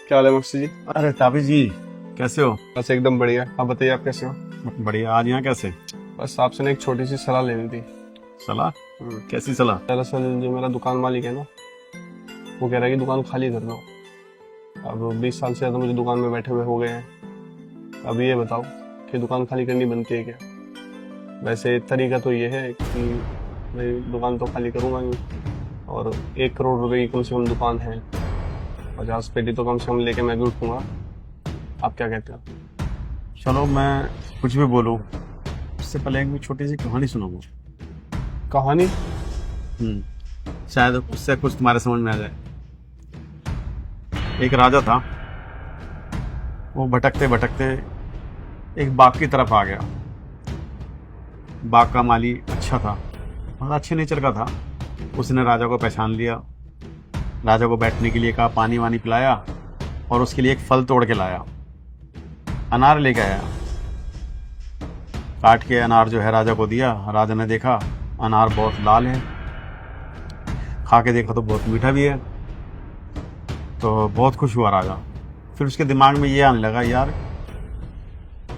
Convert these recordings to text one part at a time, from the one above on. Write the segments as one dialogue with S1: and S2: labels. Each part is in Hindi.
S1: क्या हाल है मुफ्ती जी?
S2: अरे ताबिज जी, कैसे हो?
S1: बस एकदम बढ़िया। आप बताइए, आप कैसे हो?
S2: बढ़िया। आज यहाँ कैसे?
S1: बस आपसे ना एक छोटी सी सलाह लेनी थी।
S2: सलाह? कैसी सलाह?
S1: दरअसल जो मेरा दुकान मालिक है ना, वो कह रहा है कि दुकान खाली कर दो। अब 20 साल से ज़्यादा मुझे दुकान में बैठे हुए हो गए हैं। अब ये बताओ कि दुकान खाली करनी बनती है क्या? वैसे तरीका तो ये है कि मैं दुकान तो खाली करूँगा नहीं, और 1 करोड़ रुपए की कम से कम दुकान है, 50 पेटी तो कम से कम लेके मैं भी उठूँगा। आप क्या कहते हो?
S2: चलो मैं कुछ भी बोलूँ, उससे पहले एक छोटी सी कहानी सुनाऊंगा।
S1: कहानी?
S2: शायद उससे कुछ तुम्हारे समझ में आ जाए। एक राजा था, वो भटकते भटकते एक बाग की तरफ आ गया। बाग का माली अच्छा था, बहुत अच्छे नेचर का था। उसने राजा को पहचान लिया, राजा को बैठने के लिए कहा, पानी वानी पिलाया और उसके लिए एक फल तोड़ के लाया। अनार लेके आया, काट के अनार जो है राजा को दिया। राजा ने देखा अनार बहुत लाल है, खा के देखा तो बहुत मीठा भी है, तो बहुत खुश हुआ राजा। फिर उसके दिमाग में ये आने लगा, यार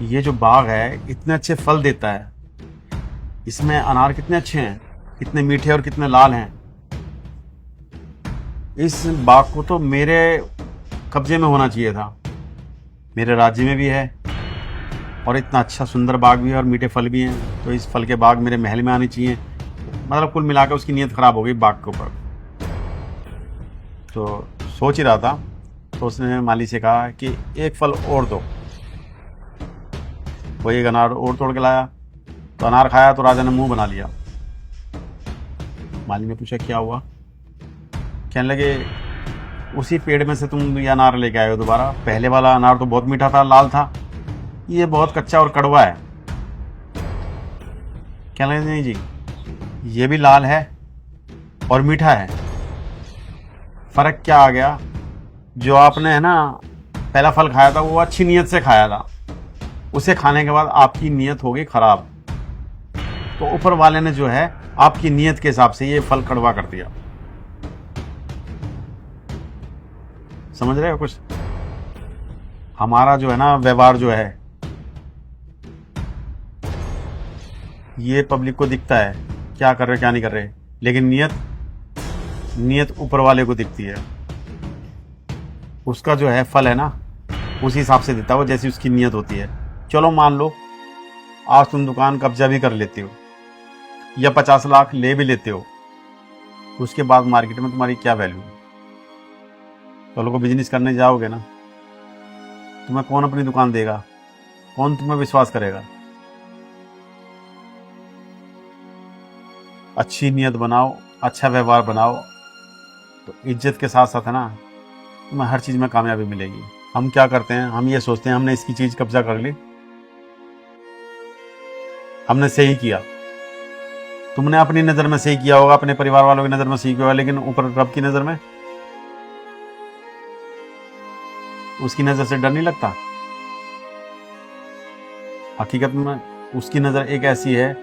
S2: ये जो बाग है इतने अच्छे फल देता है, इसमें अनार कितने अच्छे हैं, कितने मीठे और कितने लाल हैं, इस बाग को तो मेरे कब्जे में होना चाहिए था, मेरे राज्य में भी है और इतना अच्छा सुंदर बाग भी है और मीठे फल भी हैं, तो इस फल के बाग मेरे महल में आनी चाहिए। मतलब कुल मिलाकर उसकी नीयत खराब हो गई बाग के ऊपर। तो सोच ही रहा था, तो उसने माली से कहा कि एक फल और दो। वो एक अनार और तोड़ के लाया, तो अनार खाया तो राजा ने मुंह बना लिया। माली ने पूछा क्या हुआ? कहने लगे, उसी पेड़ में से तुम ये अनार लेके आए हो दोबारा? पहले वाला अनार तो बहुत मीठा था, लाल था, ये बहुत कच्चा और कड़वा है। कहने लगे, नहीं जी, ये भी लाल है और मीठा है। फर्क क्या आ गया? जो आपने है ना पहला फल खाया था वो अच्छी नीयत से खाया था, उसे खाने के बाद आपकी नीयत हो गई खराब, तो ऊपर वाले ने जो है आपकी नीयत के हिसाब से ये फल कड़वा कर दिया। समझ रहे हो कुछ? हमारा जो है ना व्यवहार जो है, ये पब्लिक को दिखता है क्या कर रहे क्या नहीं कर रहे, लेकिन नीयत ऊपर वाले को दिखती है। उसका जो है फल है ना उसी हिसाब से देता है वो, जैसी उसकी नीयत होती है। चलो मान लो आज तुम दुकान कब्जा भी कर लेते हो या 50 लाख ले भी लेते हो, उसके बाद मार्केट में तुम्हारी क्या वैल्यू है? कल को बिजनेस करने जाओगे ना, तुम्हें कौन अपनी दुकान देगा? कौन तुम्हें विश्वास करेगा? अच्छी नीयत बनाओ, अच्छा व्यवहार बनाओ, तो इज्जत के साथ साथ है ना तुम्हें हर चीज़ में कामयाबी मिलेगी। हम क्या करते हैं, हम ये सोचते हैं हमने इसकी चीज़ कब्जा कर ली, हमने सही किया। तुमने अपनी नज़र में सही किया होगा, अपने परिवार वालों की नज़र में सही किया होगा, लेकिन ऊपर रब की नज़र में, उसकी नज़र से डर नहीं लगता? हकीकत में उसकी नज़र एक ऐसी है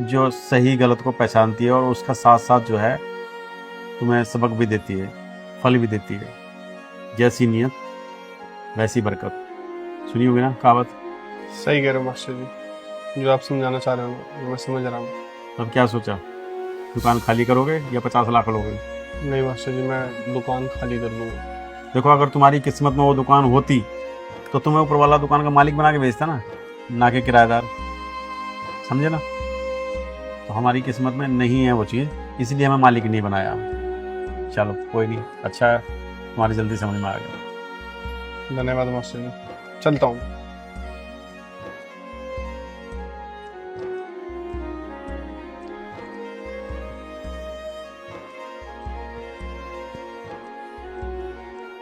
S2: जो सही गलत को पहचानती है और उसका साथ साथ जो है तुम्हें सबक भी देती है, फल भी देती है। जैसी नीयत वैसी बरकत। सुनी होगी ना कहावत?
S1: सही कह रहे हो मास्टर जी, जो आप समझाना चाह रहे हो मैं समझ रहा हूँ।
S2: अब क्या सोचा, दुकान खाली करोगे या 50 लाख लोगे?
S1: नहीं मास्टर जी, मैं दुकान खाली कर लूँगा।
S2: देखो, अगर तुम्हारी किस्मत में वो दुकान होती तो तुम्हें ऊपर वाला दुकान का मालिक बना के भेजता ना कि किराएदार। समझे ना? तो हमारी किस्मत में नहीं है वो चीज़, इसलिए हमें मालिक नहीं बनाया। चलो कोई नहीं, अच्छा है तुम्हारी जल्दी समझ में आ गया।
S1: धन्यवाद मास्टर जी, चलता हूँ।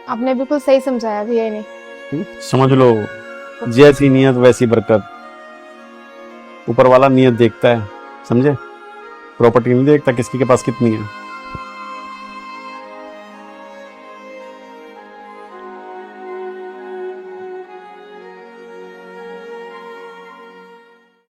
S3: आपने बिल्कुल सही समझाया भैया ने।
S2: समझ लो, जैसी नीयत वैसी बरकत। ऊपर वाला नीयत देखता है, समझे? प्रॉपर्टी नहीं देखता किसकी के पास कितनी है।